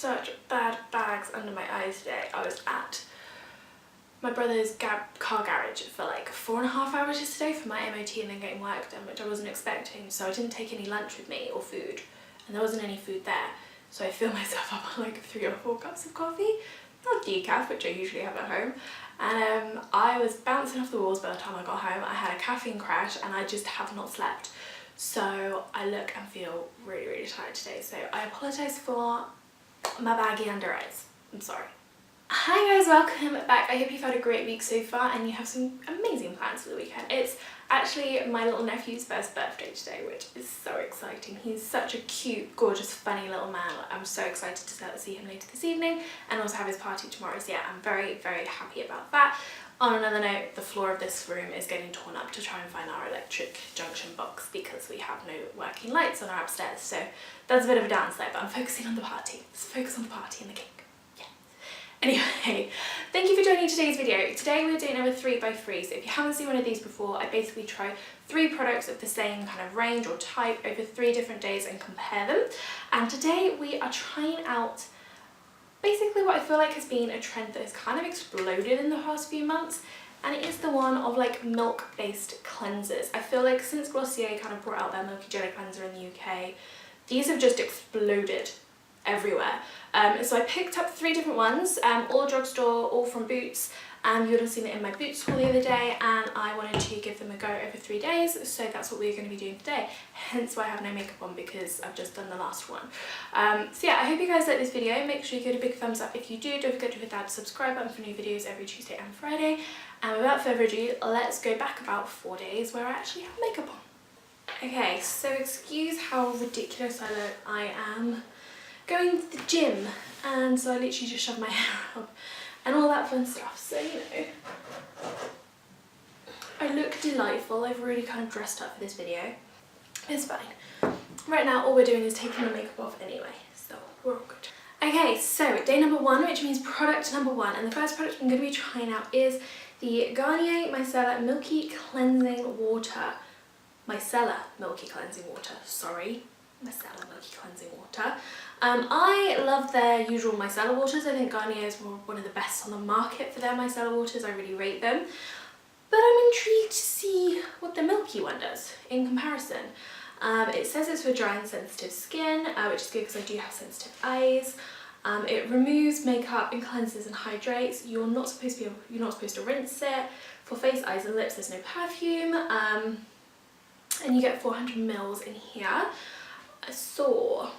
such bad bags under my eyes today. I was at my brother's car garage for like 4.5 hours yesterday for my MOT and then getting work done, which I wasn't expecting, so I didn't take any lunch with me or food, and there wasn't any food there, so I filled myself up on like 3 or 4 cups of coffee, not decaf, which I usually have at home, and I was bouncing off the walls by the time I got home. I had a caffeine crash and I just have not slept, so I look and feel really, really tired today, so I apologise for my baggy under eyes. I'm sorry. Hi guys, welcome back. I hope you've had a great week so far and you have some amazing plans for the weekend. It's actually my little nephew's first birthday today, which is so exciting. He's such a cute, gorgeous, funny little man. I'm so excited to see him later this evening and also have his party tomorrow, so yeah, I'm very, very happy about that. On another note, the floor of this room is getting torn up to try and find our electric junction box because we have no working lights on our upstairs, so that's a bit of a downside, but I'm focusing on the party. Let's focus on the party and the cake. Anyway, thank you for joining today's video. Today we're doing over 3x3, so if you haven't seen one of these before, I basically try 3 products of the same kind of range or type over 3 different days and compare them. And today we are trying out basically what I feel like has been a trend that has kind of exploded in the past few months, and it is the one of like milk-based cleansers. I feel like since Glossier kind of brought out their Milky Jelly cleanser in the UK, these have just exploded everywhere. So I picked up 3 different ones, all drugstore, all from Boots, and you would have seen it in my Boots haul the other day, and I wanted to give them a go over 3 days, so that's what we're going to be doing today, hence why I have no makeup on, because I've just done the last one. So yeah, I hope you guys like this video. Make sure you give it a big thumbs up if you do. Don't forget to hit that subscribe button for new videos every Tuesday and Friday, and without further ado, let's go back about 4 days where I actually have makeup on. Okay, so excuse how ridiculous I look. I am going to the gym, and so I literally just shoved my hair up and all that fun stuff, so you know, I look delightful. I've really kind of dressed up for this video. It's fine. Right now all we're doing is taking the makeup off anyway, so we're all good. Okay, so day number 1, which means product number 1, and the first product I'm going to be trying out is the Garnier Micellar Milky Cleansing Water. Micellar Milky Cleansing Water, sorry. Micellar Milky Cleansing Water. I love their usual micellar waters. I think Garnier is one of the best on the market for their micellar waters. I really rate them. But I'm intrigued to see what the Milky one does in comparison. It says it's for dry and sensitive skin, which is good because I do have sensitive eyes. It removes makeup and cleanses and hydrates. You're not supposed to rinse it. For face, eyes and lips there's no perfume. And you get 400 ml in here. So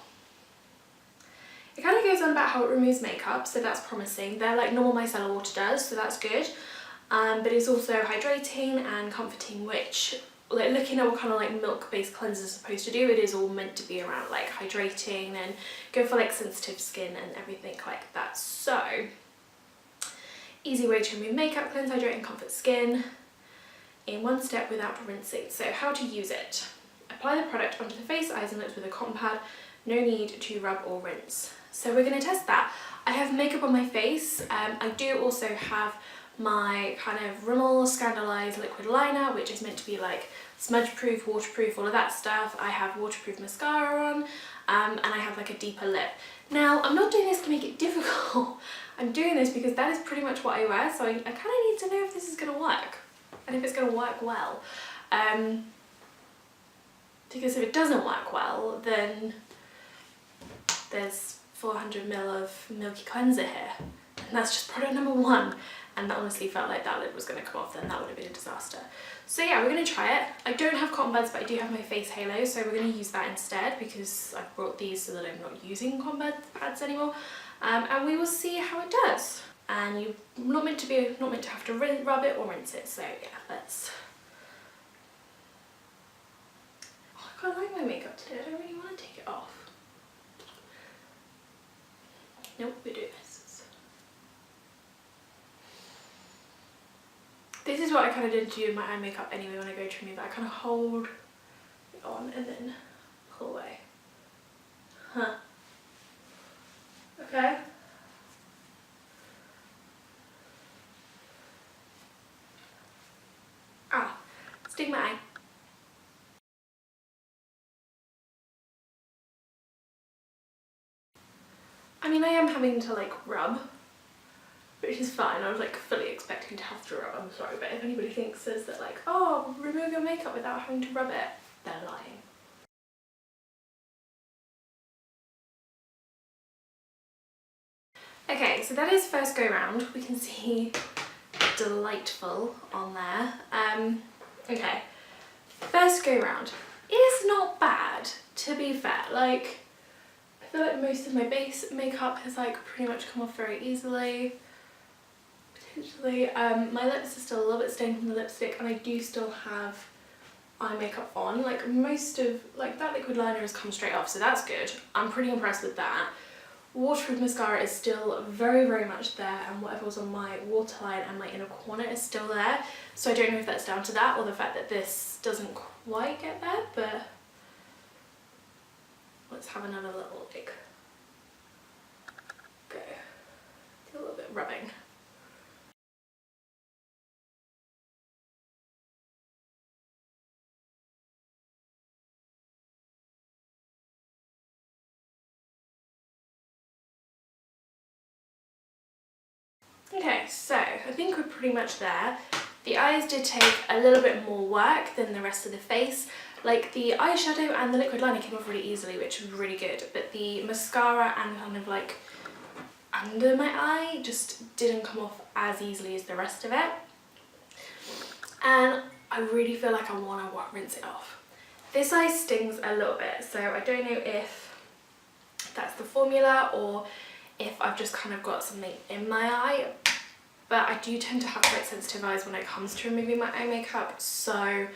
it kind of goes on about how it removes makeup, so that's promising. They're like normal micellar water does, so that's good. But it's also hydrating and comforting, which, like, looking at what kind of like milk-based cleanser is supposed to do, it is all meant to be around like hydrating and go for like sensitive skin and everything like that. So easy way to remove makeup, cleanse, hydrate and comfort skin in one step without rinsing. So how to use it. Apply the product onto the face, eyes and lips with a cotton pad. No need to rub or rinse. So we're going to test that. I have makeup on my face. I do also have my kind of Rimmel Scandaleyes liquid liner, which is meant to be like smudge proof, waterproof, all of that stuff. I have waterproof mascara on, and I have like a deeper lip. Now, I'm not doing this to make it difficult. I'm doing this because that is pretty much what I wear, so I kind of need to know if this is going to work and if it's going to work well. Because if it doesn't work well, then there's 400 ml of milky cleanser here, and that's just product number 1, and that honestly felt like that lid was going to come off, then that would have been a disaster. So yeah, we're going to try it. I don't have cotton buds, but I do have my face halo, so we're going to use that instead because I've brought these so that I'm not using cotton pads anymore, and we will see how it does. And you're not meant to have to rub it or rinse it, so yeah, let's. I quite like my makeup today. I don't really want to take it off. Nope, we do this. This is what I kind of did to do with my eye makeup anyway when I go to remove it. I kind of hold it on and then pull away. Huh. Okay. Ah, sting my eye. I mean, I am having to like rub, which is fine. I was like fully expecting to have to rub, I'm sorry, but if anybody says that like, oh, remove your makeup without having to rub it, they're lying. Okay, so that is first go round. We can see delightful on there. Okay, first go round is not bad, to be fair. Like, I feel like most of my base makeup has like pretty much come off very easily. Potentially, my lips are still a little bit stained from the lipstick, and I do still have eye makeup on. Like most of, like that liquid liner has come straight off, so that's good. I'm pretty impressed with that. Waterproof mascara is still very, very much there, and whatever was on my waterline and my inner corner is still there. So I don't know if that's down to that or the fact that this doesn't quite get there, but let's have another little like go. Do a little bit of rubbing. Okay, so I think we're pretty much there. The eyes did take a little bit more work than the rest of the face. Like the eyeshadow and the liquid liner came off really easily, which was really good, but the mascara and kind of like under my eye just didn't come off as easily as the rest of it. And I really feel like I want to rinse it off. This eye stings a little bit, so I don't know if that's the formula or if I've just kind of got something in my eye, but I do tend to have quite sensitive eyes when it comes to removing my eye makeup, so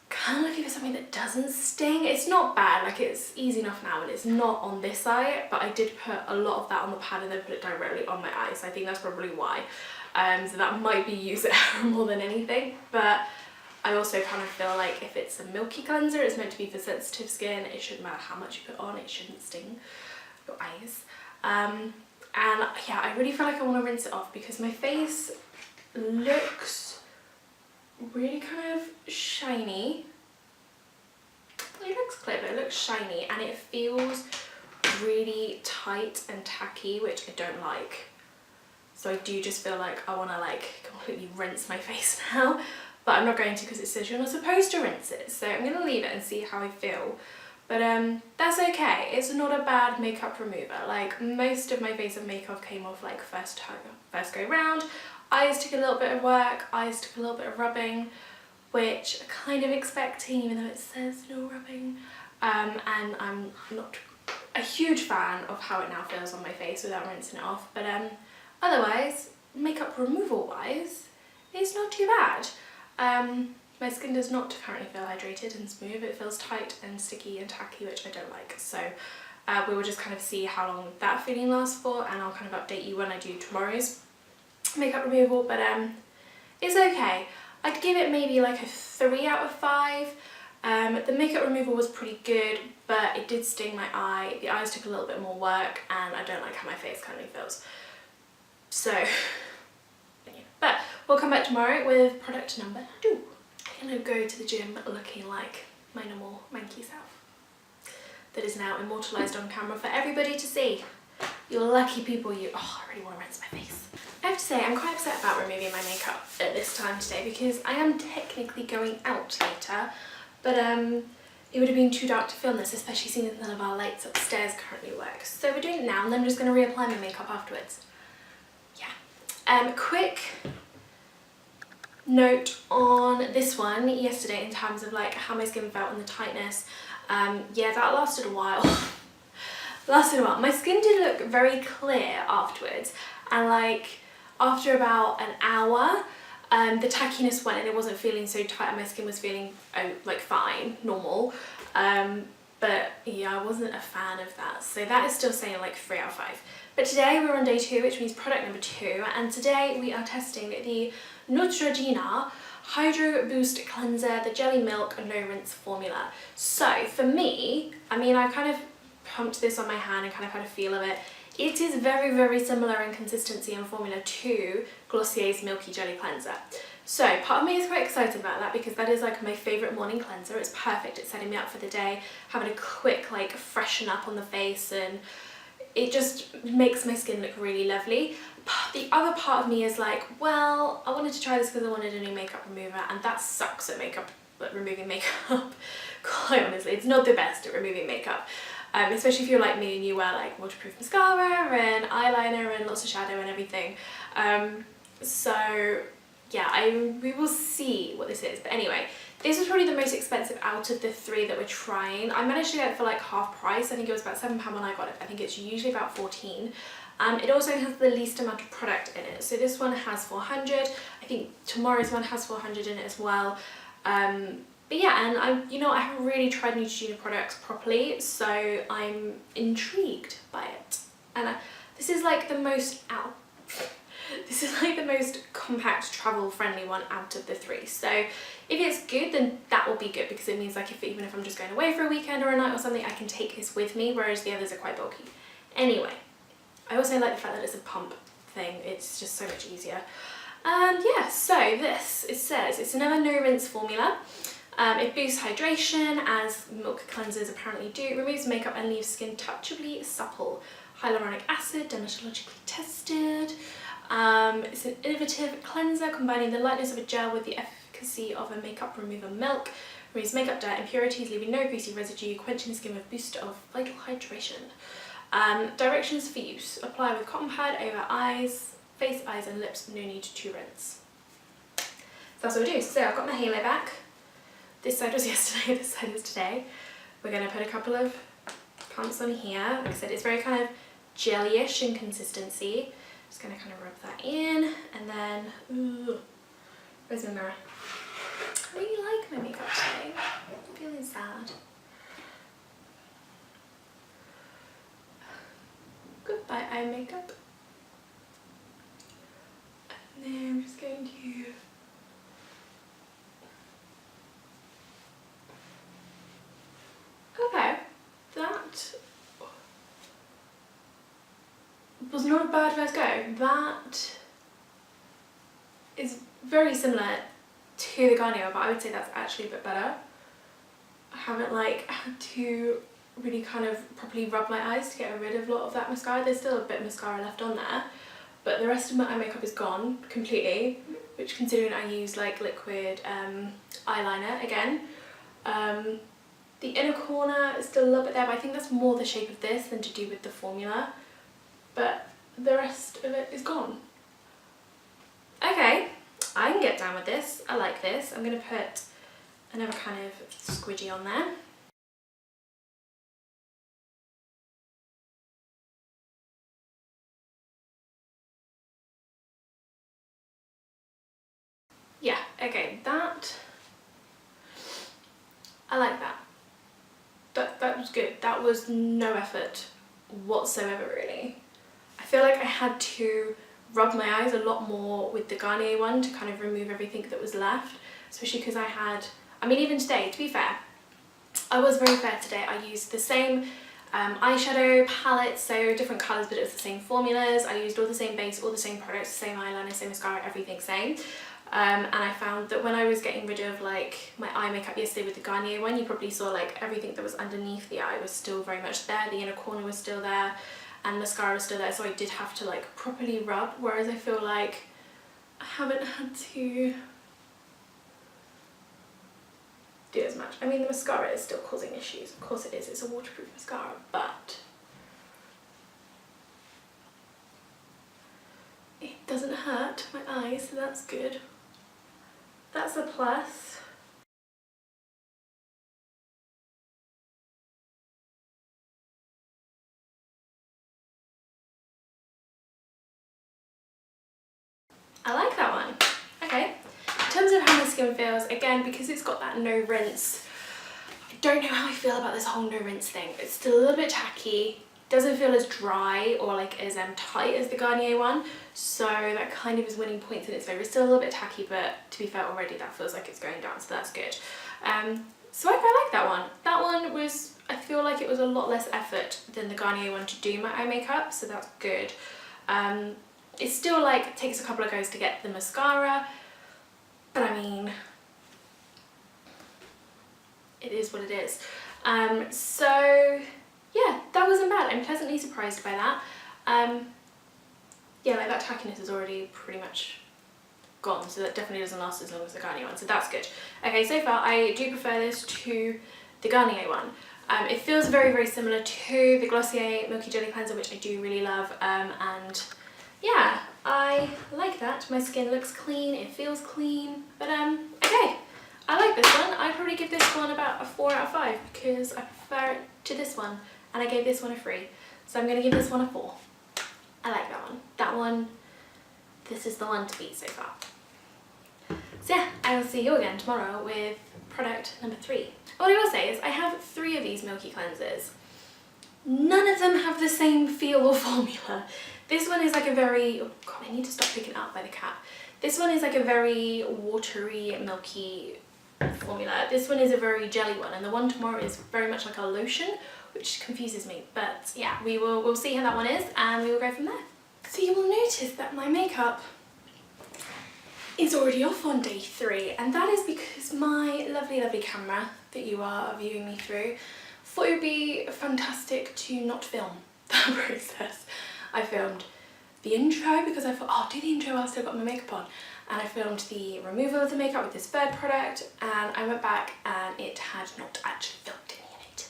kind of looking for something that doesn't sting. It's not bad, like it's easy enough now and it's not on this eye, but I did put a lot of that on the pad and then put it directly on my eye, so I think that's probably why. So that might be user error more than anything, but I also kind of feel like if it's a milky cleanser, it's meant to be for sensitive skin. It shouldn't matter how much you put on, it shouldn't sting your eyes. And yeah, I really feel like I want to rinse it off because my face looks really kind of shiny. It looks clear, but it looks shiny and it feels really tight and tacky, which I don't like. So I do just feel like I want to like completely rinse my face now, but I'm not going to because it says you're not supposed to rinse it. So I'm going to leave it and see how I feel. But that's okay. It's not a bad makeup remover. Like most of my face of makeup came off like first go round. Eyes took a little bit of work. Eyes took a little bit of rubbing, which I'm kind of expecting, even though it says no rubbing. And I'm not a huge fan of how it now feels on my face without rinsing it off. But otherwise, makeup removal wise, it's not too bad. My skin does not currently feel hydrated and smooth. It feels tight and sticky and tacky, which I don't like. So we will just kind of see how long that feeling lasts for, and I'll kind of update you when I do tomorrow's makeup removal. But it's okay. I'd give it maybe like a 3 out of 5. The makeup removal was pretty good, but it did sting my eye. The eyes took a little bit more work, and I don't like how my face currently feels. So, yeah. But we'll come back tomorrow with product number 2. I'm gonna go to the gym looking like my normal manky self that is now immortalised on camera for everybody to see. You're lucky people, you. Oh, I really want to rinse my face. I have to say, I'm quite upset about removing my makeup at this time today because I am technically going out later, but it would have been too dark to film this, especially seeing that none of our lights upstairs currently work. So we're doing it now, and then I'm just going to reapply my makeup afterwards. Yeah. Quick note on this one yesterday in terms of like how my skin felt and the tightness. Yeah, that lasted a while. My skin did look very clear afterwards, and like after about an hour the tackiness went and it wasn't feeling so tight and my skin was feeling like fine, normal. But yeah, I wasn't a fan of that, so that is still saying like 3 out of 5. But today we're on day 2, which means product number 2, and today we are testing the Neutrogena Hydro Boost Cleanser, the Jelly Milk No Rinse formula. So for me, I mean, I kind of pumped this on my hand and kind of had a feel of it. It is very, very similar in consistency and formula to Glossier's Milky Jelly Cleanser. So part of me is quite excited about that because that is like my favourite morning cleanser. It's perfect at setting me up for the day, having a quick like freshen up on the face, and it just makes my skin look really lovely. The other part of me is like, well, I wanted to try this because I wanted a new makeup remover, and that sucks at removing makeup. Quite honestly, it's not the best at removing makeup. Especially if you're like me and you wear like waterproof mascara and eyeliner and lots of shadow and everything. So yeah, we will see what this is. But anyway, this was probably the most expensive out of the 3 that we're trying. I managed to get it for like half price. I think it was about £7 when I got it. I think it's usually about 14. It also has the least amount of product in it. So this one has 400. I think tomorrow's one has 400 in it as well. But yeah, and I haven't really tried Neutrogena products properly, so I'm intrigued by it. And this is like the most compact, travel-friendly one out of the 3. So if it's good, then that will be good, because it means like even if I'm just going away for a weekend or a night or something, I can take this with me, whereas the others are quite bulky. Anyway, I also like the fact that it's a pump thing. It's just so much easier. And yeah, so it says it's another no rinse formula. It boosts hydration, as milk cleansers apparently do, removes makeup and leaves skin touchably supple. Hyaluronic acid, dermatologically tested. It's an innovative cleanser combining the lightness of a gel with the efficacy of a makeup remover milk. Removes makeup dirt impurities, leaving no greasy residue, quenching the skin with a boost of vital hydration. Directions for use. Apply with cotton pad over eyes, face, eyes and lips, no need to rinse. So that's what we do. So I've got my halo back. This side was yesterday, this side is today. We're going to put a couple of pumps on here. Like I said, it's very kind of jelly-ish in consistency. Just going to kind of rub that in, and then, ooh, where's my mirror? I really like my makeup today. I'm feeling sad. Goodbye eye makeup. And then I'm just going to that was not a bad first go. That is very similar to the Garnier, but I would say that's actually a bit better. I haven't like had to really kind of properly rub my eyes to get rid of a lot of that mascara. There's still a bit of mascara left on there, but the rest of my eye makeup is gone completely, which, considering I use like liquid eyeliner again. The inner corner is still a little bit there, but I think that's more the shape of this than to do with the formula. But the rest of it is gone. Okay, I can get down with this. I like this. I'm going to put another kind of squidgy on there. Yeah, okay, I like that. That was good. That was no effort whatsoever, really. I feel like I had to rub my eyes a lot more with the Garnier one to kind of remove everything that was left, especially because I mean, even today, to be fair, I was very fair today. I used the same eyeshadow palette, so different colours, but it was the same formulas. I used all the same base, all the same products, same eyeliner, same mascara, everything same. And I found that when I was getting rid of like my eye makeup yesterday with the Garnier one, you probably saw like everything that was underneath the eye was still very much there, the inner corner was still there, and mascara was still there, so I did have to like properly rub, whereas I feel like I haven't had to do as much. I mean, the mascara is still causing issues, of course it is, it's a waterproof mascara, but it doesn't hurt my eyes, so that's good. That's a plus. I like that one. Okay, in terms of how my skin feels, again, because it's got that no rinse, I don't know how I feel about this whole no rinse thing. It's still a little bit tacky, doesn't feel as dry or like as tight as the Garnier one, so that kind of is winning points in its favour. It's still a little bit tacky, but to be fair, already that feels like it's going down, so that's good. So I quite like that one. That one was, I feel like it was a lot less effort than the Garnier one to do my eye makeup, so that's good. It still like takes a couple of goes to get the mascara, but I mean, it is what it is. So yeah, that wasn't bad. I'm pleasantly surprised by that. Yeah, like that tackiness is already pretty much gone, so that definitely doesn't last as long as the Garnier one, so that's good. Okay, so far I do prefer this to the Garnier one. It feels very, very similar to the Glossier Milky Jelly Cleanser, which I do really love, and yeah, I like that. My skin looks clean, it feels clean, but okay, I like this one. I'd probably give this one about a 4 out of 5 because I prefer it to this one, and I gave this one a 3, so I'm going to give this one a 4. I like that one. That one, this is the one to beat so far. So yeah, I will see you again tomorrow with product number 3. What I will say is I have 3 of these Milky cleansers. None of them have the same feel or formula. This one is like a very, oh god, I need to stop picking it up by the cat. This one is like a very watery, milky formula. This one is a very jelly one, and the one tomorrow is very much like a lotion, which confuses me. But yeah, we'll see how that one is, and we will go from there. So you will notice that my makeup is already off on day 3, and that is because my lovely, lovely camera that you are viewing me through thought it would be fantastic to not film that process. I filmed the intro because I thought, oh, I'll do the intro while I've still got my makeup on. And I filmed the removal of the makeup with this third product, and I went back and it had not actually filmed any in it.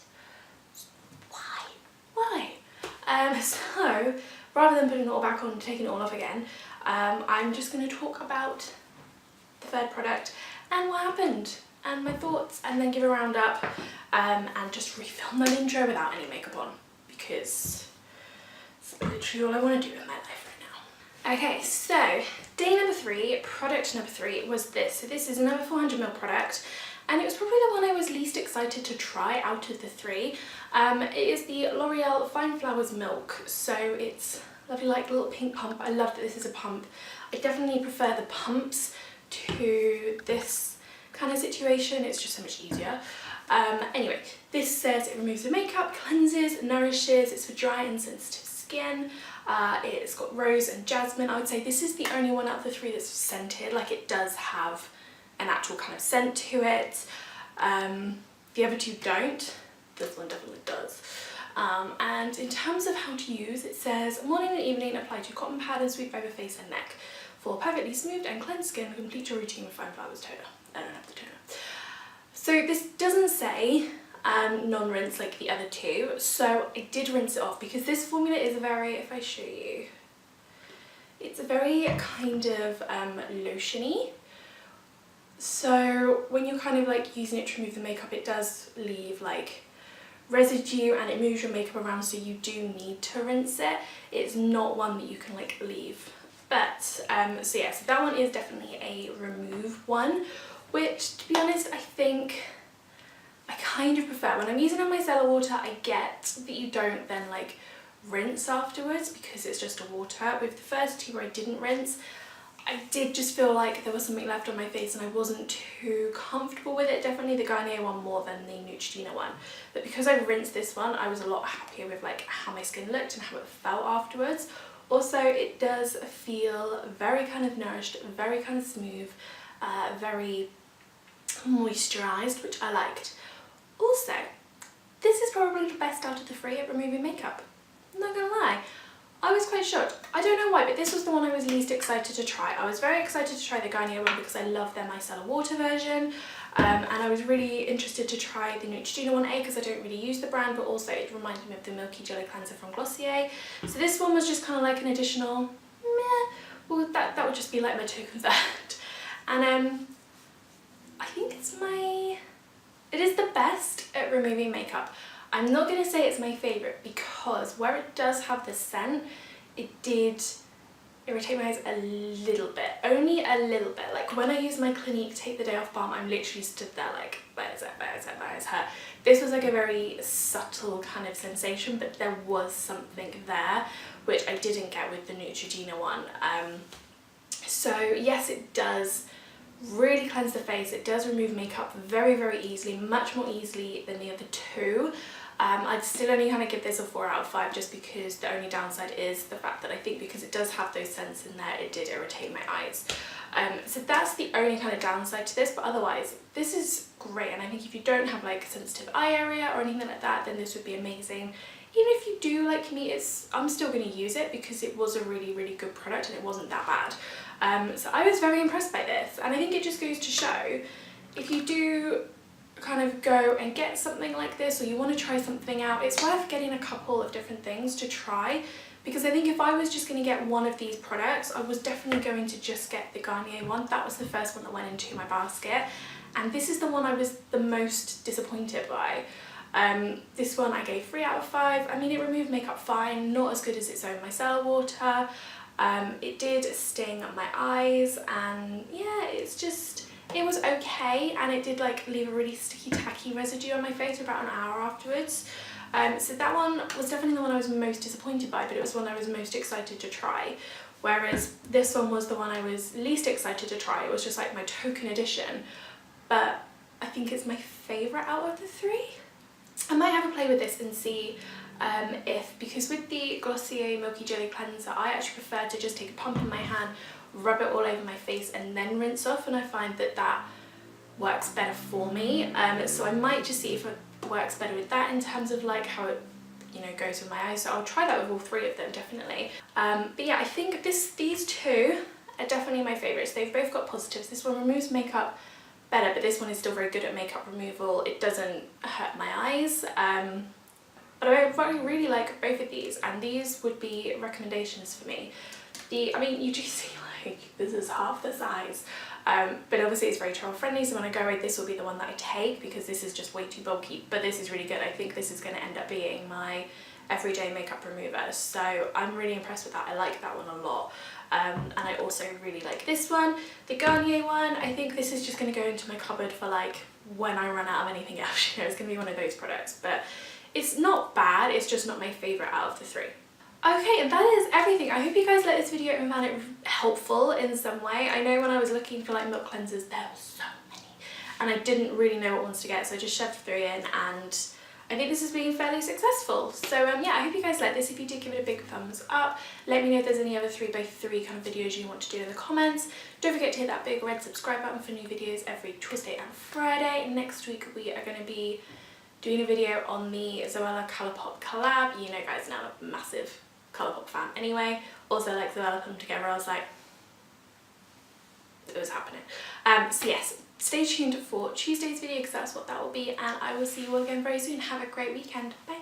Why? So rather than putting it all back on and taking it all off again, I'm just going to talk about the third product and what happened and my thoughts, and then give a roundup and just refilm that intro without any makeup on, because it's literally all I want to do in my life right now. Okay, so day number 3, product number 3 was this. So this is another 400ml product, and it was probably the one I was least excited to try out of the 3. It is the L'Oreal Fine Flowers Milk. So it's lovely, like little pink pump. I love that this is a pump. I definitely prefer the pumps to this kind of situation. It's just so much easier. Anyway, this says it removes the makeup, cleanses, nourishes. It's for dry and sensitive skin. It's got rose and jasmine. I would say this is the only one out of the 3 that's scented. Like, it does have an actual kind of scent to it. The other 2 don't. This one definitely does. And in terms of how to use, it says morning and evening apply 2 cotton pad and sweep over face and neck. For perfectly smoothed and cleansed skin, complete your routine with Fine Flowers toner. I don't have the toner. So this doesn't say non-rinse like the other 2, so I did rinse it off because this formula is very, if I show you, it's a very kind of lotiony. So when you're kind of like using it to remove the makeup, it does leave like residue and it moves your makeup around, so you do need to rinse it. It's not one that you can like leave. But so yeah, so that one is definitely a remove one, which to be honest I think I kind of prefer. When I'm using on my micellar water, I get that you don't then like rinse afterwards because it's just a water. With the first 2 where I didn't rinse, I did just feel like there was something left on my face and I wasn't too comfortable with it. Definitely the Garnier one more than the Neutrogena one. But because I rinsed this one, I was a lot happier with like how my skin looked and how it felt afterwards. Also, it does feel very kind of nourished, very kind of smooth, very moisturised, which I liked. Also, this is probably the best out of the 3 at removing makeup. I'm not gonna lie. I was quite shocked. I don't know why, but this was the one I was least excited to try. I was very excited to try the Garnier one because I love their micellar water version, and I was really interested to try the Neutrogena one, A, because I don't really use the brand, but also it reminded me of the Milky Jelly Cleanser from Glossier. So this one was just kind of like an additional meh. Well, that would just be like my token of that. And I think it is the best at removing makeup. I'm not going to say it's my favourite because where it does have the scent, it did irritate my eyes a little bit. Only a little bit. Like when I use my Clinique Take the Day Off balm, I'm literally stood there like, where's it, where's it, where's her? This was like a very subtle kind of sensation, but there was something there, which I didn't get with the Neutrogena one. So yes, it does really cleanse the face. It does remove makeup very, very easily, much more easily than the other 2. I'd still only kind of give this a 4 out of 5 just because the only downside is the fact that I think because it does have those scents in there, it did irritate my eyes. So that's the only kind of downside to this, but otherwise this is great, and I think if you don't have like a sensitive eye area or anything like that, then this would be amazing. even if you do like me, I'm still going to use it because it was a really, really good product and it wasn't that bad. So I was very impressed by this, and I think it just goes to show, if you do kind of go and get something like this, or you want to try something out, it's worth getting a couple of different things to try, because I think if I was just going to get one of these products, I was definitely going to just get the Garnier one. That was the first one that went into my basket, and this is the one I was the most disappointed by. This one I gave 3 out of 5. I mean, it removed makeup fine, not as good as its own micellar water. It did sting my eyes, and yeah, it was okay, and it did like leave a really sticky tacky residue on my face for about an hour afterwards. So that one was definitely the one I was most disappointed by, but it was one I was most excited to try. Whereas this one was the one I was least excited to try. It was just like my token edition, but I think it's my favourite out of the 3. I might have a play with this and see because with the Glossier Milky Jelly Cleanser, I actually prefer to just take a pump in my hand, rub it all over my face and then rinse off, and I find that that works better for me. So I might just see if it works better with that in terms of like how it, you know, goes with my eyes. So I'll try that with all 3 of them, definitely. But yeah, I think these 2 are definitely my favourites. They've both got positives. This one removes makeup better, but this one is still very good at makeup removal. It doesn't hurt my eyes. But I really like both of these, and these would be recommendations for me. I mean, you do see like this is half the size, but obviously it's very travel friendly, so when I go away this will be the one that I take, because this is just way too bulky, but this is really good. I think this is going to end up being my everyday makeup remover, so I'm really impressed with that. I like that one a lot. And I also really like this one, the Garnier one. I think this is just going to go into my cupboard for like when I run out of anything else. You know, it's going to be one of those products, but it's not bad, it's just not my favourite out of the 3. Okay, and that is everything. I hope you guys liked this video and found it helpful in some way. I know when I was looking for like milk cleansers, there were so many, and I didn't really know what ones to get, so I just shoved 3 in, and I think this has been fairly successful. So yeah, I hope you guys like this. If you did, give it a big thumbs up. Let me know if there's any other 3x3 kind of videos you want to do in the comments. Don't forget to hit that big red subscribe button for new videos every Tuesday and Friday. Next week we are going to be doing a video on the Zoella Colourpop collab. You know guys, now I'm a massive Colourpop fan anyway. Also like Zoella put them together, I was like, it was happening. So yes, stay tuned for Tuesday's video because that's what that will be, and I will see you all again very soon. Have a great weekend. Bye.